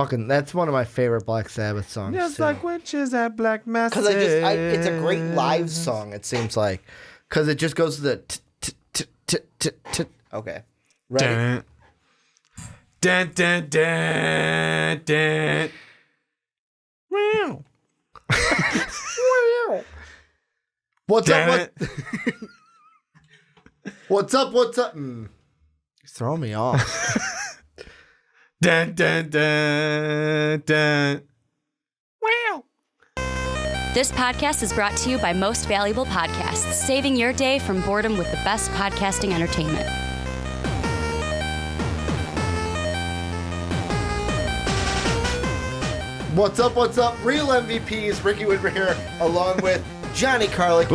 That's one of my favorite Black Sabbath songs. Just like witches at Black Mass. Because it's a great live song, it seems like. Because it just goes to the okay. Ready? Dun, dun, dun, dun. Wow. What's up? What's up? You're throwing me off. Dun, dun, dun, dun. Wow. This podcast is brought to you by Most Valuable Podcasts, saving your day from boredom with the best podcasting entertainment. What's up? Real MVPs, Ricky Widmer here, along with Johnny Karlic.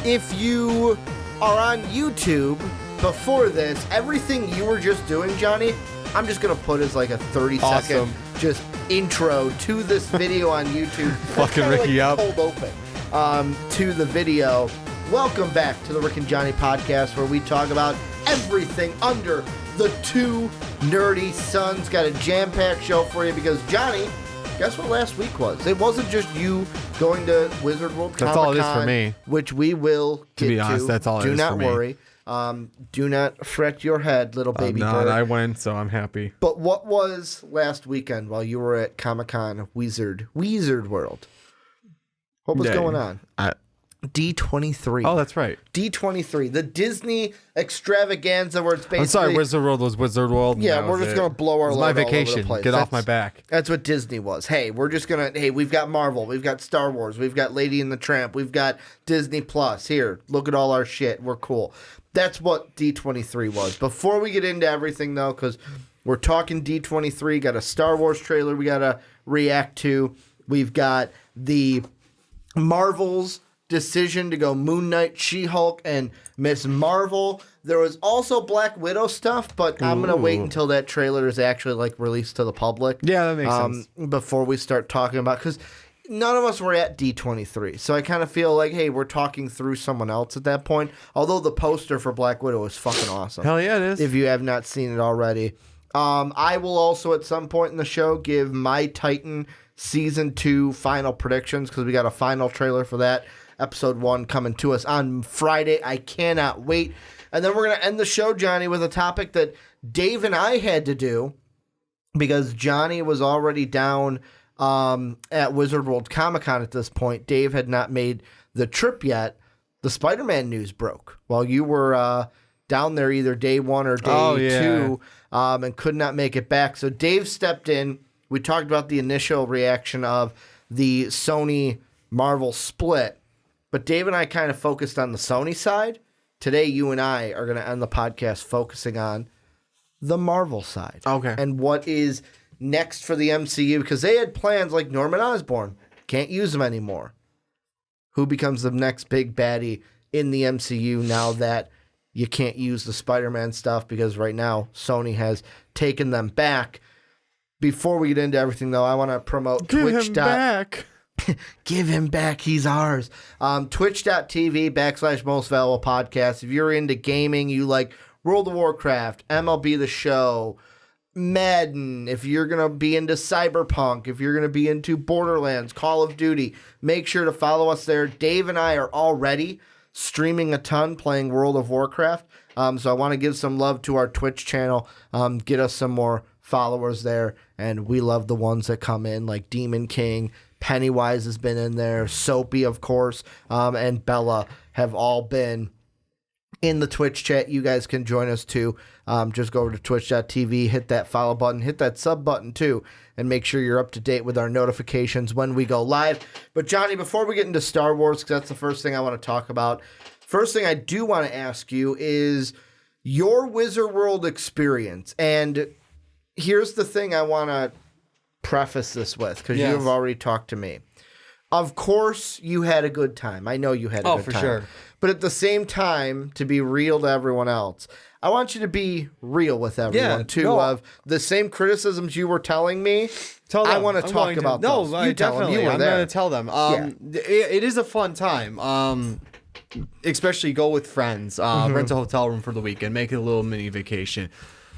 If you are on YouTube before this, everything you were just doing, Johnny, I'm just going to put as like a 30-second just intro to this video on YouTube. Fucking Ricky up. Cold open to the video. Welcome back to the Rick and Johnny podcast, where we talk about everything under the two nerdy suns. Got a jam-packed show for you because, Johnny, guess what last week was? It wasn't just you going to Wizard World Comic-Con. That's all it is for me. Which we will get to. Be honest, that's all it is for me. Do not worry. Do not fret your head, little baby bird. I went, so I'm happy. But what was last weekend while you were at Comic-Con Wizard World? What was going on? D23. Oh, that's right. D23, the Disney extravaganza where it's basically... I'm sorry, Wizard World was Wizard World. Yeah, we're just going to blow our load my all over vacation. the place. Get off my back. That's what Disney was. Hey, we're just going to... Hey, we've got Marvel. We've got Star Wars. We've got Lady and the Tramp. We've got Disney Plus. Here, look at all our shit. We're cool. That's what D23 was. Before we get into everything, though, because we're talking D23, got a Star Wars trailer we got to react to. We've got the Marvel's decision to go Moon Knight, She-Hulk, and Ms. Marvel. There was also Black Widow stuff, but I'm going to wait until that trailer is actually like released to the public. Yeah, that makes sense. Before we start talking about, because none of us were at D23, so I kind of feel like, hey, we're talking through someone else at that point. Although the poster for Black Widow is fucking awesome. Hell yeah, it is. If you have not seen it already. I will also at some point in the show give My Titan Season 2 final predictions, because we got a final trailer for that. Episode 1 coming to us on Friday. I cannot wait. And then we're going to end the show, Johnny, with a topic that Dave and I had to do because Johnny was already down at Wizard World Comic-Con at this point. Dave had not made the trip yet. The Spider-Man news broke while you were down there either day 1 or day 2 and could not make it back. So Dave stepped in. We talked about the initial reaction of the Sony-Marvel split. But Dave and I kind of focused on the Sony side. Today, you and I are going to end the podcast focusing on the Marvel side. Okay. And what is next for the MCU, because they had plans like Norman Osborn. Can't use them anymore. Who becomes the next big baddie in the MCU now that you can't use the Spider-Man stuff, because right now Sony has taken them back. Before we get into everything, though, I want to promote Twitch. Him back. Give him back. He's ours. Twitch.tv/Most Valuable Podcast. If you're into gaming, you like World of Warcraft, MLB The Show, Madden, if you're going to be into Cyberpunk, if you're going to be into Borderlands, Call of Duty, make sure to follow us there. Dave and I are already streaming a ton playing World of Warcraft. So I want to give some love to our Twitch channel. Get us some more followers there. And we love the ones that come in, like Demon King, Pennywise has been in there, Soapy, of course, and Bella have all been in the Twitch chat. You guys can join us too. Just go over to twitch.tv, hit that follow button, hit that sub button too, and make sure you're up to date with our notifications when we go live. But Johnny, before we get into Star Wars, because that's the first thing I want to talk about, first thing I do want to ask you is your Wizard World experience. And here's the thing I want to preface this with, because you have already talked to me. Of course, you had a good time. I know you had a good time. Oh, for sure. But at the same time, to be real to everyone else, I want you to be real with everyone, too. No. Of the same criticisms you were telling me, I want to talk about those. No, definitely. I'm going to tell them. It is a fun time. Especially go with friends. Rent a hotel room for the weekend. Make it a little mini vacation.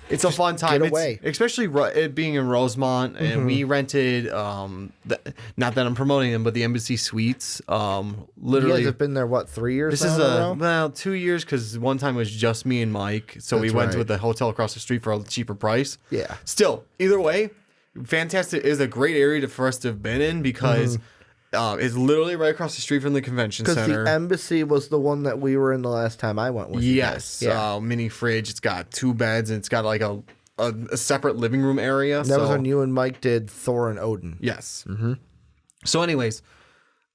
It's a fun time. Get away. Especially it being in Rosemont, and we rented. Not that I'm promoting them, but the Embassy Suites. Literally, You guys have been there, what, 3 years? this now is 2 years because one time it was just me and Mike, so we went right. with the hotel across the street for a cheaper price. Yeah. Still, either way, fantastic. Is a great area for us to have been in because. It's literally right across the street from the convention center. Because the Embassy was the one that we were in the last time I went with. Yes. You guys. Yeah. Mini fridge. It's got 2 beds and it's got like a separate living room area. That was when you and Mike did Thor and Odin. Yes. Mm-hmm. So, anyways,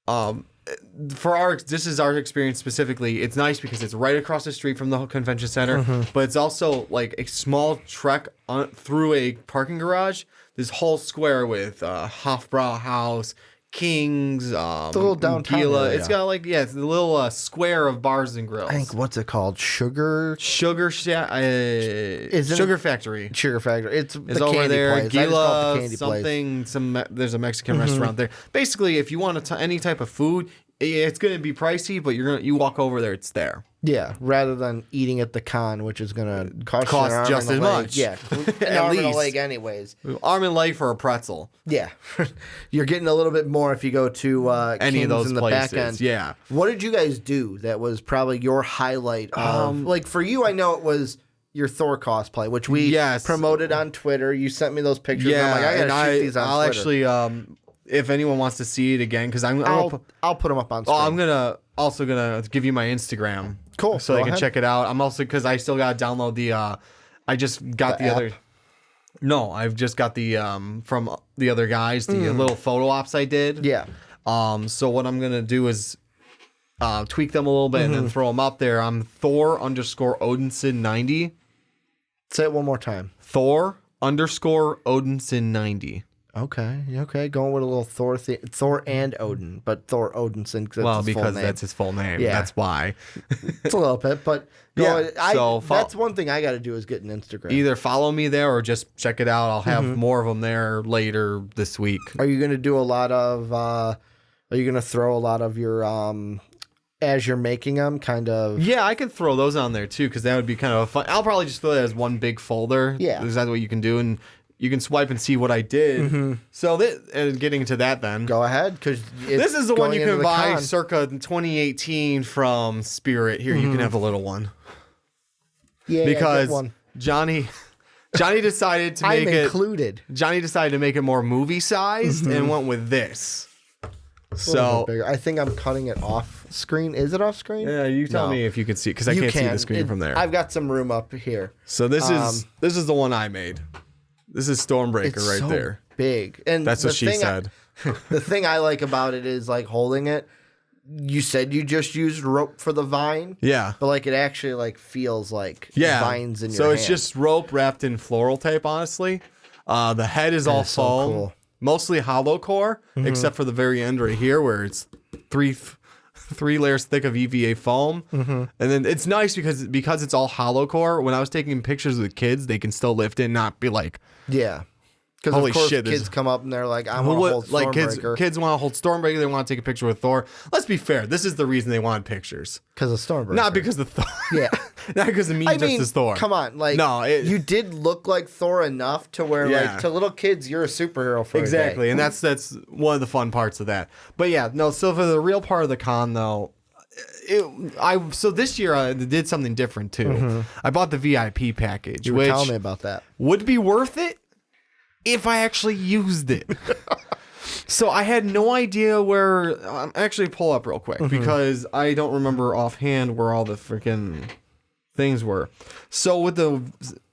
this is our experience specifically. It's nice because it's right across the street from the convention center, but it's also like a small trek through a parking garage. This whole square with Hofbrauhaus, King's, the little downtown Gila. area. It's got like it's a little square of bars and grills. I think, what's it called? Sugar Factory. It's the Factory. It's the over candy there. place. I just call it the Gila, candy place. something. There's a Mexican restaurant there. Basically, if you want any type of food, it's going to be pricey, but you walk over there, it's there. Yeah, rather than eating at the con, which is going to cost you an arm just and a as leg. much. Yeah, an arm and a leg anyways. Arm and leg for a pretzel. Yeah, you're getting a little bit more if you go to Any King's of those in the places. back end. Yeah. What did you guys do that was probably your highlight of, like for you, I know it was your Thor cosplay, which we promoted on Twitter. You sent me those pictures. Yeah, and I'm like, I gotta shoot these on I'll Twitter. actually, if anyone wants to see it again, because I'll put them up on screen. I'm also gonna give you my Instagram. Cool. So Go they can ahead. check it out. I'm also because I still gotta download the. I just got the other. app? No, I've just got the from the other guys the little photo ops I did. Yeah. So what I'm gonna do is tweak them a little bit and then throw them up there. I'm Thor_Odinson90. Say it one more time. Thor_Odinson90. Okay. Going with a little Thor and Odin, but Thor Odinson. Because that's his full name. Yeah. That's why. It's a little bit, but Yeah, that's one thing I got to do is get an Instagram. Either follow me there or just check it out. I'll have more of them there later this week. Are you going to do a lot of? Are you going to throw a lot of your as you're making them, kind of? Yeah, I can throw those on there too because that would be kind of fun. I'll probably just throw it as one big folder. Yeah, is that what you can do? And you can swipe and see what I did. So and getting into that then. Go ahead, because this is the one you can buy circa 2018 from Spirit. Here, you can have a little one. Yeah, because good one. Johnny decided to make it included. Johnny decided to make it more movie sized and went with this. So bigger. I think I'm cutting it off screen. Is it off screen? yeah, you tell me if you can see because I can't see the screen from there. I've got some room up here. So this is the one I made. This is Stormbreaker It's right so there. big, and That's what she said. The thing I like about it is like holding it. You said you just used rope for the vine. Yeah. But like it actually like feels like vines in your So it's hand. just rope wrapped in floral tape, honestly. The head is all so foam. cool. Mostly hollow core, except for the very end right here where it's three layers thick of EVA foam. And then it's nice because it's all hollow core. When I was taking pictures with kids, they can still lift it and not be like, yeah. Because Holy of course shit, kids come up and they're like, I want to hold like Stormbreaker. kids want to hold Stormbreaker. They want to take a picture with Thor. Let's be fair. This is the reason they wanted pictures. Because of Stormbreaker. Not because of Thor. Yeah. Not because of me just as Thor. Come on. Like, No, you did look like Thor enough to where, like, to little kids, you're a superhero for Exactly. a day. And that's one of the fun parts of that. But yeah, no, so for the real part of the con, though, so this year I did something different, too. I bought the VIP package, You were which telling me about that. would be worth it if I actually used it. So I had no idea where. Actually, pull up real quick because I don't remember offhand where all the freaking things were. So with the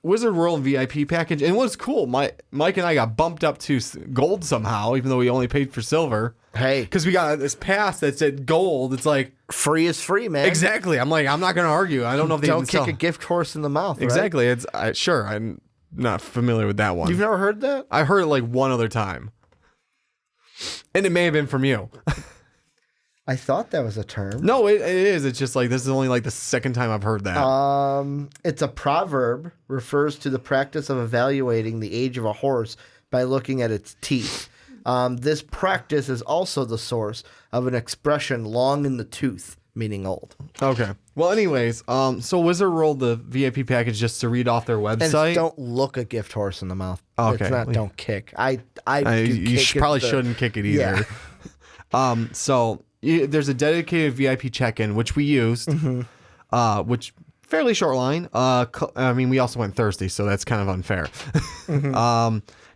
Wizard World VIP package, and what's cool, Mike and I got bumped up to gold somehow, even though we only paid for silver. Hey. Because we got this pass that said gold. It's like Free is free, man. exactly. I'm like, I'm not going to argue. I don't know if they Don't even kick sell. a gift horse in the mouth, right? Exactly. It's sure. I'm not familiar with that one. You've never heard that? I heard it like one other time. And it may have been from you. I thought that was a term. No, it is. It's just like this is only like the second time I've heard that. It's a proverb, refers to the practice of evaluating the age of a horse by looking at its teeth. This practice is also the source of an expression long in the tooth, meaning old. Okay. Well, anyways, so Wizard World, the VIP package, just to read off their And website. don't look a gift horse in the mouth. Okay. It's not don't kick. You probably shouldn't kick it either. Yeah. So there's a dedicated VIP check-in, which we used, which fairly short line. I mean, we also went Thursday, so that's kind of unfair.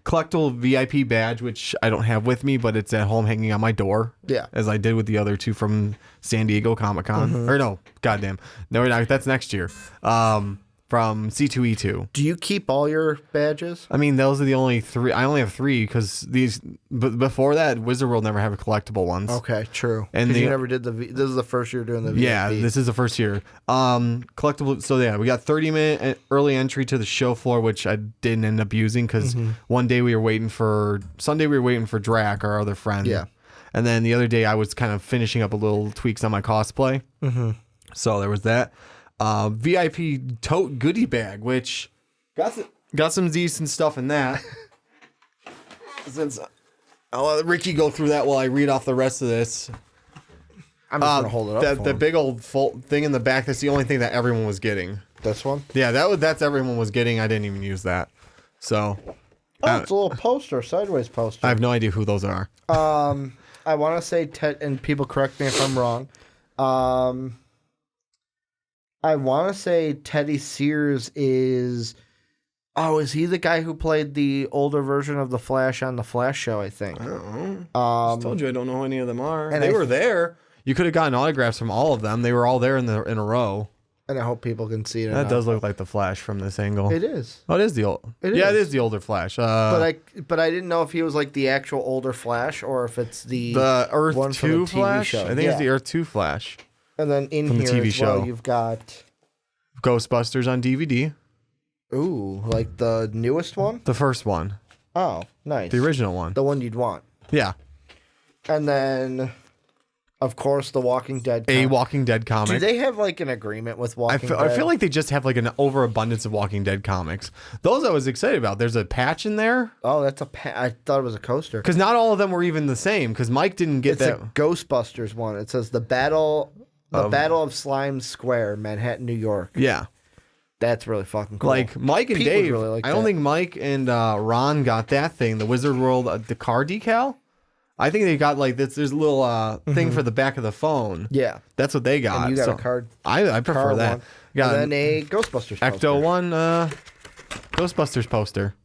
Collectible VIP badge, which I don't have with me, but it's at home hanging on my door. Yeah. As I did with the other two from San Diego Comic-Con. Or no, goddamn. No, that's next year. From C2E2. Do you keep all your badges? I mean, those are the only three. I only have three because before that, Wizard World never have collectible ones. Okay, true. And And you never did this is the first year doing the VIP. Yeah, this is the first year. Collectible. So yeah, we got 30-minute early entry to the show floor, which I didn't end up using because one day we were waiting for Drac, our other friend. Yeah. And then the other day I was kind of finishing up a little tweaks on my cosplay. So there was that. VIP tote goodie bag, which got some decent stuff in that. Since I'll let Ricky go through that while I read off the rest of this. I'm just gonna hold it up. The big old thing in the back. That's the only thing that everyone was getting. This one? Yeah, that's everyone was getting. I didn't even use that. So Oh, it's a little poster, sideways poster. I have no idea who those are. I want to say Ted, and people correct me if I'm wrong. I want to say Teddy Sears is. Oh, is he the guy who played the older version of the Flash on the Flash show? I think. I don't know. Just told you I don't know who any of them are. And They were there. You could have gotten autographs from all of them. They were all there in a row. And I hope people can see it. That does look like the Flash from this angle. It is. Oh, it is the old. It Yeah, is. it is the older Flash. But I didn't know if he was like the actual older Flash or if it's the Earth one from 2 the TV Flash. show. I think it's the Earth 2 Flash. And then in from the here TV as well, show. you've got Ghostbusters on DVD. like the newest one. The first one. Oh, nice. The original one. The one you'd want. Yeah. And then, of course, the Walking Dead. A Walking Dead comic. Do they have like an agreement with Walking Dead? I feel like they just have like an overabundance of Walking Dead comics. Those I was excited about. There's a patch in there. Oh, that's I thought it was a coaster. Because not all of them were even the same. Because Mike didn't get It's that. a Ghostbusters one. It says the Battle of Slime Square, Manhattan, New York. Yeah. That's really fucking cool. Like Mike and Pete would Dave. really like I don't that. think Mike and Ron got that thing. The Wizard World, the car decal. I think they got like this. There's a little thing for the back of the phone. Yeah. That's what they got. And you got So a card. I prefer Card that. one. Got And then a Ghostbusters poster. Ecto one Ghostbusters poster.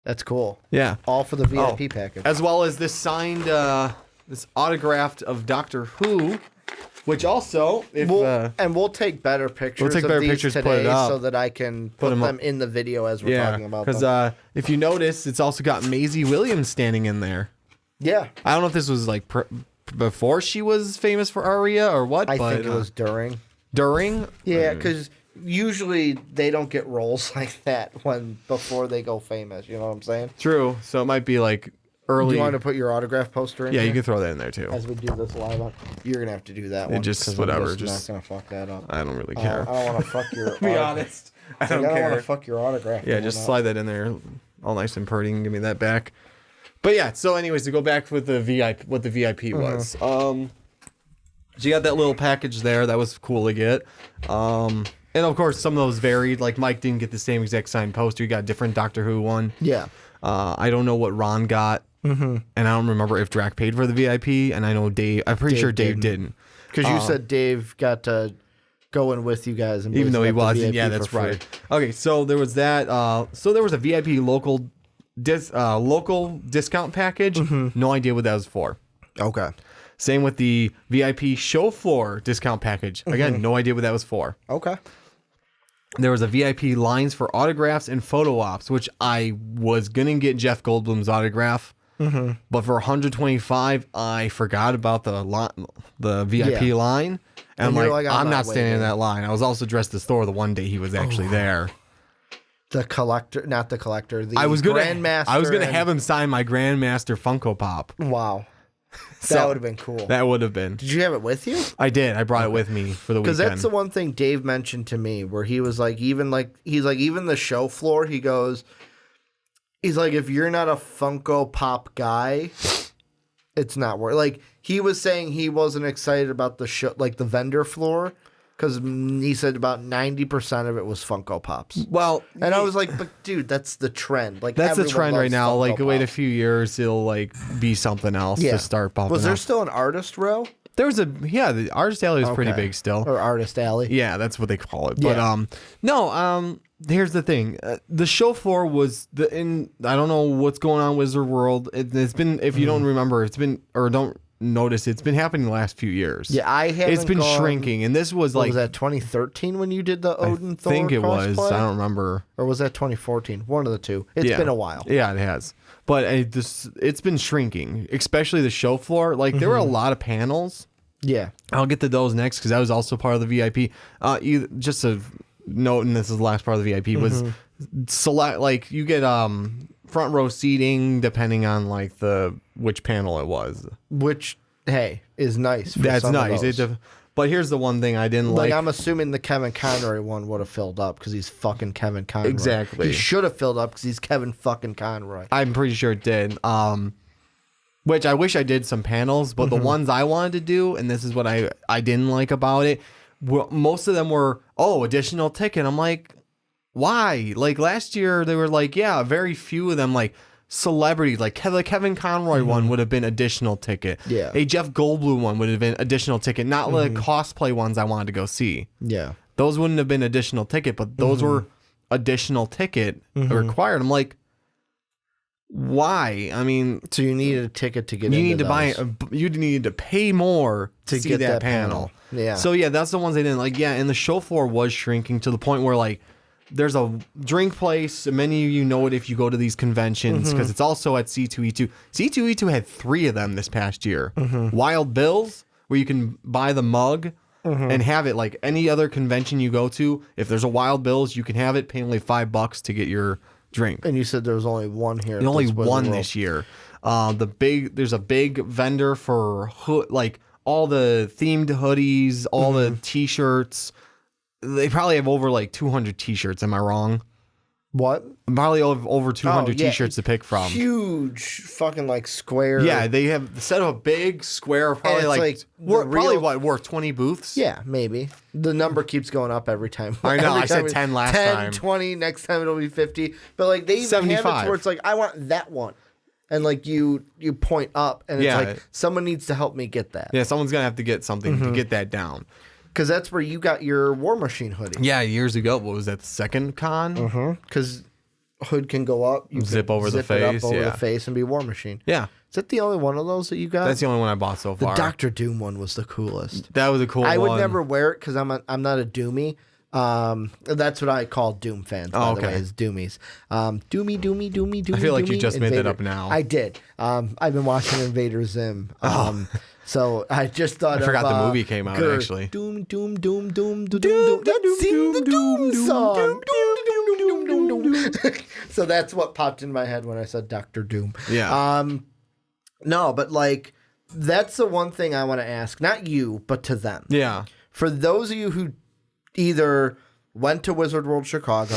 That's cool. Yeah. All for the VIP package. As well as this signed, this autographed of Doctor Who, which also, if we'll take better pictures. take of better these pictures, put today it up. so that I can put them in the video as we're talking about them. because if you notice, it's also got Maisie Williams standing in there. Yeah, I don't know if this was like before she was famous for Aria or what. I but think it was during. during. Yeah, because usually they don't get roles like that before they go famous. You know what I'm saying? True. So it might be like Do early. you want to put your autograph poster in? Yeah, here? you can throw that in there too. As we do this live, you're gonna have to do that one. just 'cause whatever, I'm just- not gonna fuck that up. I don't really care. I don't want to fuck your. Be honest. I don't I don't care. want to fuck your autograph. Yeah, just slide that in there, all nice and pretty, and give me that back. But yeah, so anyways, to go back with the VIP, what the VIP was. So you got that little package there. That was cool to get. And of course, some of those varied. Like Mike didn't get the same exact signed poster. You got a different Doctor Who one. Yeah. I don't know what Ron got, and I don't remember if Drac paid for the VIP. And I know Dave. I'm pretty sure Dave didn't. Because you said Dave got to go in with you guys, and Even though he basically got the wasn't. VIP Yeah, for that's free. right. Okay, so there was that. So there was a VIP local discount package. No idea what that was for. Okay. Same with the VIP show floor discount package. Again, no idea what that was for. Okay. There was a VIP lines for autographs and photo ops, which I was gonna get Jeff Goldblum's autograph, but for 125, I forgot about the VIP line, and I'm you're like, like, I'm I'm not not standing in waiting. that line. I was also dressed as Thor the one day he was actually there. The collector, not the collector. The I was gonna Grandmaster. have him sign my Grandmaster Funko Pop. Wow. So, That would have been cool. That would have been. Did you have it with you? I did. I brought it with me for the Because weekend. that's the one thing Dave mentioned to me, where he was like, even the show floor. He goes, he's like, if you're not a Funko Pop guy, it's not worth. Like he was saying, he wasn't excited about the show, like the vendor floor, because he said about 90% of it was Funko Pops. Well, And I was like, but dude, that's the trend. Like that's the everyone trend right loves now. Funko Like wait a Pops. few years, it'll like be something else to start popping. Was there up. still an artist row There was the artist alley was pretty big still. or artist alley? Yeah, that's what they call it. Yeah. But no, here's the thing. The show floor was I don't know what's going on Wizard World. It's been, if you don't remember, it's been, or don't notice, it's been happening the last few years. Yeah, I haven't. It's been shrinking, and this was was that 2013 when you did the Odin Thor? I think it was. cosplay? I don't remember. Or was that 2014? One of the two. It's been a while. Yeah, it has. But it's been shrinking, especially the show floor. Like there were a lot of panels. Yeah. I'll get to those next because that was also part of the VIP. Just a note, and this is the last part of the VIP, was select, like you get front row seating depending on like which panel it was. Which, hey, is nice. For That's some nice. Of those. But here's the one thing I didn't like. I'm assuming the Kevin Conroy one would have filled up because he's fucking Kevin Conroy. Exactly. He should have filled up because he's Kevin fucking Conroy. I'm pretty sure it did. Which I wish I did some panels, but the ones I wanted to do, and this is what I didn't like about it, most of them were, additional ticket. I'm like, why? Like last year they were like, very few of them, like celebrities, like the Kevin Conroy one would have been additional ticket. Yeah. A Jeff Goldblum one would have been additional ticket, not the cosplay ones I wanted to go see. Yeah. Those wouldn't have been additional ticket, but those were additional ticket required. I'm like, why? I mean, So you needed a ticket to get you into need to those. you need to pay more to see get that that panel. Yeah. So yeah, that's the ones I didn't like. Yeah, and the show floor was shrinking to the point where like there's a drink place. Many of you know it if you go to these conventions because it's also at C2E2. C2E2 had 3 of them this past year. Wild Bill's, where you can buy the mug and have it like any other convention you go to. If there's a Wild Bill's, you can have it, pay only $5 to get your drink. And you said there was only one here. There's only That's Wizard one World. this year. There's a big vendor for like all the themed hoodies, all the t-shirts. They probably have over like 200 t-shirts. Am I wrong? What? Probably over 200 yeah, t-shirts to pick from. Huge fucking like square. Yeah, they have set up a big square, probably it's like, like probably what, worth 20 booths? Yeah, maybe. The number keeps going up every time. I know, Every I said time 10 last 10, time. 20, next time it'll be 50. But like they even have it 75. to where it's like, I want that one. And like you point up and it's Yeah. like, someone needs to help me get that. Yeah, someone's going to have to get something to get that down. Because that's where you got your War Machine hoodie. Yeah, years ago, what was that, the second con? Because hood can go up. You Zip can over the zip it face, up over yeah. the face and be War Machine. Yeah, Is that the only one of those that you got? that's the only one I bought so the far. Doctor Doom one was the coolest. That was a cool one. I would never wear it because I'm not a Doomie. That's what I call Doom fans, by the way, is Doomies. Doomy. I feel like you Doomy, just made that Invader. up now. I did. I've been watching Invader Zim. So I just thought I forgot of, the movie came out, Gert. actually. Doom. Let's sing the Doom song. Doom. So that's what popped in my head when I said Doctor Doom. Yeah. No, but like that's the one thing I want to ask, not you, but to them. Yeah. For those of you who either went to Wizard World Chicago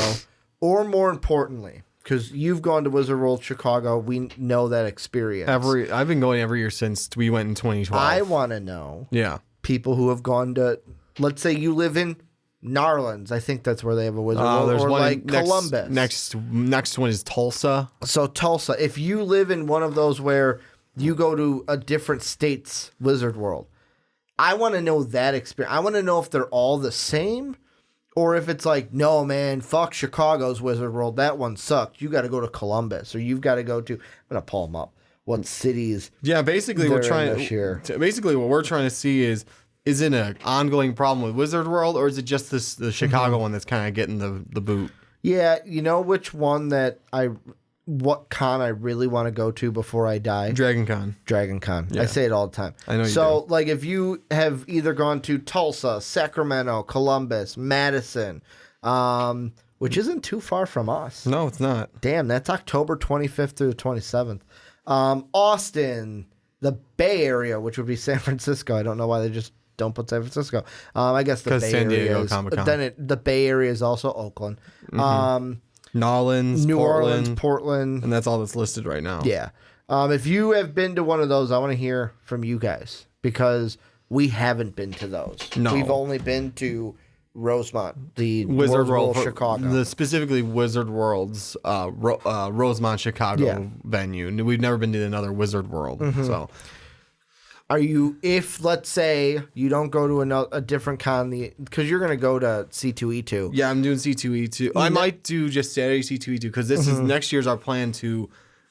or more importantly, because you've gone to Wizard World Chicago, we know that experience. I've been going every year since we went in 2012. I want to know Yeah. people who have gone to, let's say you live in Narlands. I think that's where they have a Wizard World. There's or one like Columbus. Next one is Tulsa. So Tulsa, if you live in one of those where you go to a different state's Wizard World, I want to know that experience. I want to know if they're all the same or if it's like, no, man, fuck Chicago's Wizard World. That one sucked. You got to go to Columbus or you've got to go to, I'm going to pull them up. What cities? Yeah, basically They're in this year. Basically what we're trying to see is it an ongoing problem with Wizard World or is it just the Chicago one that's kind of getting the boot? Yeah, you know which one what con I really want to go to before I die? Dragon Con. Dragon Con. Yeah. I say it all the time. I know you So, like, if you have either gone to Tulsa, Sacramento, Columbus, Madison, which isn't too far from us. No, it's not. Damn, that's October 25th through the 27th. Austin, the Bay Area, which would be San Francisco. I don't know why they just don't put San Francisco. I guess the 'Cause Bay San Area Diego is, Comic-Con. then the Bay Area is also Oakland. Nolans, New Portland, Orleans, Portland. and that's all that's listed right now. Yeah. If you have been to one of those, I want to hear from you guys because we haven't been to those. No. We've only been to Rosemont, the Wizard World World, Chicago. specifically Wizard World's Rosemont, Chicago venue. We've never been to another Wizard World. So, Are you, if let's say you don't go to a different con, because you're going to go to C2E2. yeah, I'm doing C2E2. I might do just Saturday C2E2 because this is next year's our plan to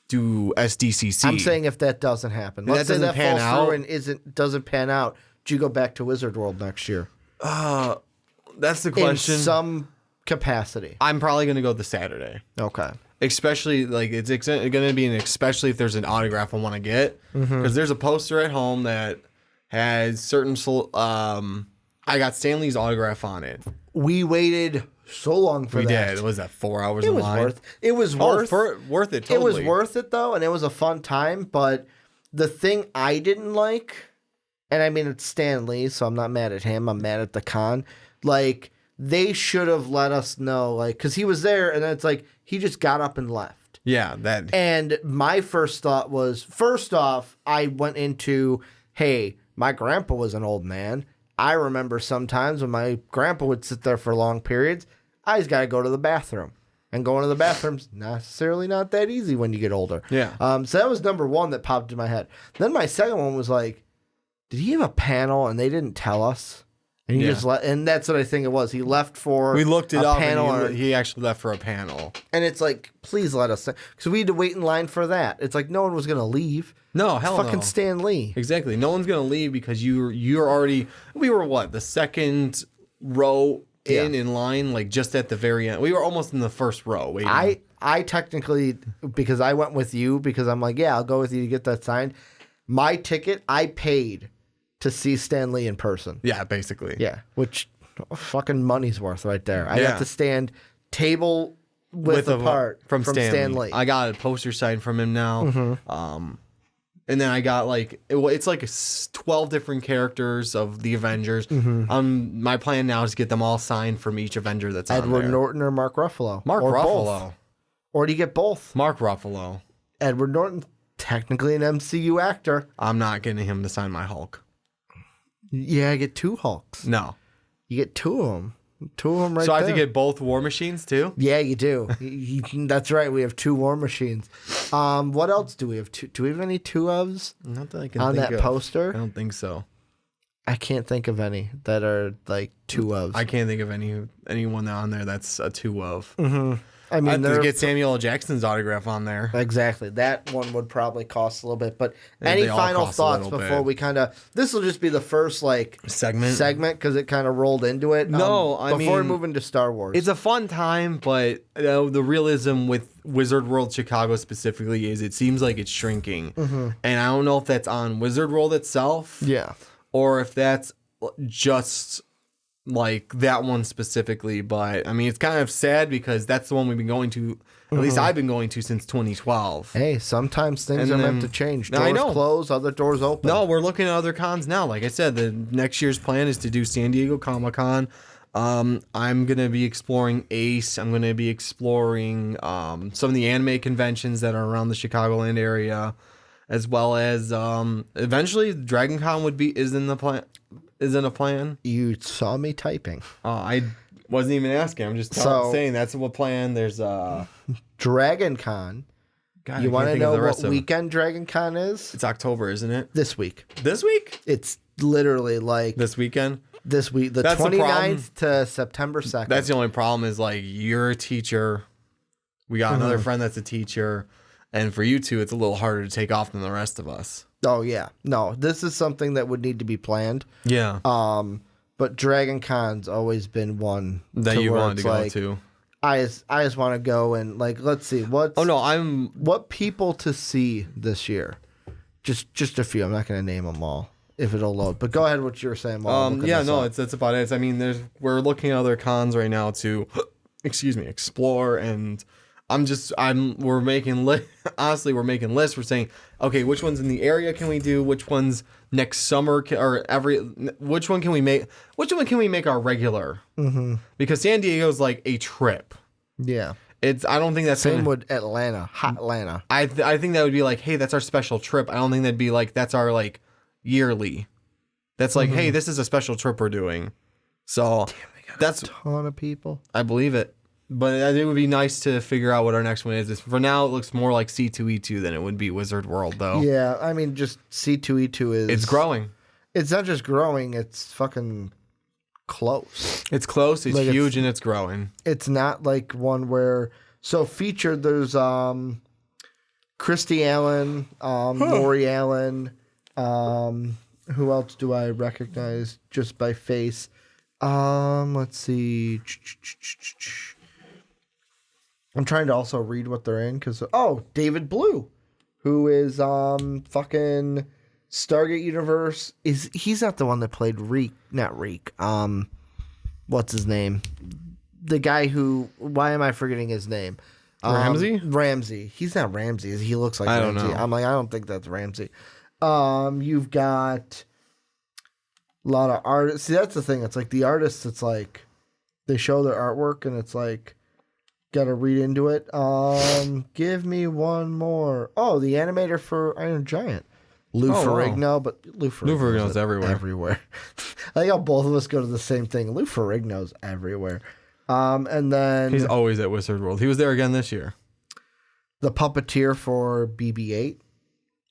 do SDCC. I'm saying if that doesn't happen, If let's that say doesn't that pan falls out- through and doesn't pan out. Do you go back to Wizard World next year that's the in question. some capacity? I'm probably going to go the Saturday. Okay. Especially like it's going to be especially if there's an autograph I want to get because there's a poster at home that has certain I got Stanley's autograph on it. We waited so long for We that. did. Was that 4 hours It in was line? worth. It was worth. Worth it. It Totally. was worth it though, and it was a fun time. But the thing I didn't like, and I mean it's Stan Lee, so I'm not mad at him. I'm mad at the con. Like they should have let us know, like because he was there, and then it's like he just got up and left. Yeah, that. And my first thought was, first off, I went into, hey, my grandpa was an old man. I remember sometimes when my grandpa would sit there for long periods, I just got to go to the bathroom. And going to the bathroom's necessarily not that easy when you get older. Yeah. So that was number one that popped in my head. Then my second one was like, did he have a panel and they didn't tell us? And he just and that's what I think it was. He left for We looked it a up, panel, and he actually left for a panel. and it's like, please let us, because we had to wait in line for that. It's like no one was gonna leave. No, hell Fucking no. Stan Lee. Exactly. No one's gonna leave because you're already. We were what, the second row in line, like just at the very end. We were almost in the first row. Waiting. I technically, because I went with you, because I'm like, yeah, I'll go with you to get that signed. My ticket, I paid to see Stan Lee in person. Yeah, basically. Yeah, which fucking money's worth right there. I Yeah. got to stand table width apart from Stan Lee. I got a poster signed from him now. And then I got like it's like 12 different characters of the Avengers. My plan now is to get them all signed from each Avenger that's on Edward there. Norton or Mark Ruffalo. Mark or Ruffalo. Both. Or do you get both? Mark Ruffalo. Edward Norton, technically an MCU actor. I'm not getting him to sign my Hulk. Yeah, I get two Hulks. No. You get two of them. Two of them right So I there. have to get both War Machines too? Yeah, you do. That's right. We have two War Machines. What else do we have? Do we have any two ofs Not that I can on think that of. poster? I don't think so. I can't think of any that are like two ofs. I can't think of anyone on there that's a two of. I I mean, have to they're get Samuel L. Jackson's autograph on there. exactly. That one would probably cost a little bit. But Yeah, any they all final cost a thoughts little before bit. we kind of? This will just be the first like Segment. because it kind of rolled into it. No, I before we mean, move into Star Wars, It's a fun time, but the realism with Wizard World Chicago specifically is it seems like it's shrinking. And I don't know if that's on Wizard World itself yeah. or if that's just like that one specifically. But I mean, it's kind of sad because that's the one we've been going to, at least I've been going to since 2012. Hey, sometimes things And are meant to then- change. I Doors know. close, other doors open. No, we're looking at other cons now. Like I said, the next year's plan is to do San Diego Comic-Con. I'm going to be exploring Ace. I'm going to be exploring some of the anime conventions that are around the Chicagoland area, as well as eventually Dragon Con is in the plan. Is in a plan. You saw me typing. I wasn't even asking. I'm just saying that's what plan. There's Dragon Con. God, You I want can't to think of know the rest what of 'em. weekend Dragon Con is? It's October, isn't it? This week. This week? It's literally like This weekend? this week, the That's the 29th to September 2nd. That's the only problem is like you're a teacher. We got another friend that's a teacher. And for you two, it's a little harder to take off than the rest of us. Oh, yeah. No, this is something that would need to be planned. Yeah. But Dragon Con's always been one That you where wanted to it's go like, to. I just want to go and like, let's see. Oh, no, What people to see this year? Just a few. I'm not going to name them all if it'll load. But go ahead. What you were saying. While I'm looking yeah, this no, up. that's about it. I mean, we're looking at other cons right now to, explore, and we're making honestly, we're making lists. We're saying, okay, which ones in the area can we do? Which ones next summer which one can we make our regular? Because San Diego's like a trip. Yeah. I don't think that's Same with Atlanta, hot Atlanta. I think that would be like, hey, that's our special trip. I don't think that'd be like, that's our like yearly. That's like, hey, this is a special trip we're doing. So that's A ton of people. I believe it. But it would be nice to figure out what our next one is. For now, it looks more like C2E2 than it would be Wizard World, though. Yeah, I mean, just C2E2 is... It's growing. It's not just growing, it's fucking close. It's close, it's Like, huge, and it's growing. It's not like one where... So featured, there's Christy Allen, Lori Allen. Who else do I recognize just by face? Let's see. I'm trying to also read what they're in because David Blue, who is fucking Stargate Universe. He's not the one that played Reek? Not Reek. What's his name? The guy who. Why am I forgetting his name? Ramsey? Ramsey. He's not Ramsey. He looks like I don't Ramsey. know. I'm like, I don't think that's Ramsey. You've got a lot of artists. See, that's the thing. It's like the artists. It's like they show their artwork, and it's like gotta read into it. Give me one more. Oh, the animator for Iron Giant, Lou Ferrigno. But Lou Ferrigno's everywhere. Everywhere. I think how both of us go to the same thing. Lou Ferrigno's everywhere. And then He's always at Wizard World. He was there again this year. the puppeteer for BB-8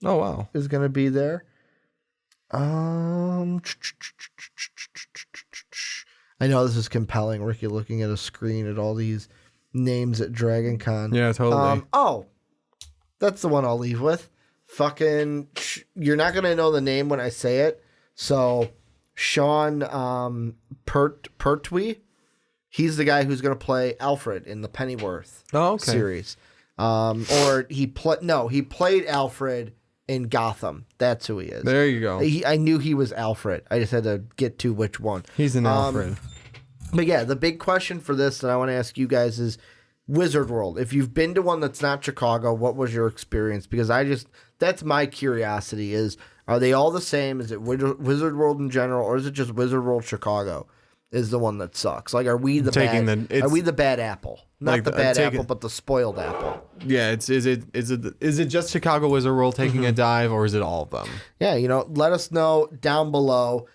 Oh, wow. is gonna be there. I know this is compelling, Ricky, looking at a screen at all these names at Dragon Con. Yeah, totally. That's the one I'll leave with. Fucking, you're not gonna know the name when I say it. So, Sean Pertwee, he's the guy who's gonna play Alfred in the Pennyworth series. Or he played Alfred in Gotham. That's who he is. There you go. I knew he was Alfred. I just had to get to which one. He's an Alfred. But yeah, the big question for this that I want to ask you guys is Wizard World. If you've been to one that's not Chicago, what was your experience? Because that's my curiosity is, are they all the same? Is it Wizard World in general, or is it just Wizard World Chicago is the one that sucks? Like, are we the bad apple? Not like the bad apple, but the spoiled apple. Yeah, is it just Chicago Wizard World taking a dive, or is it all of them? Yeah, let us know down below.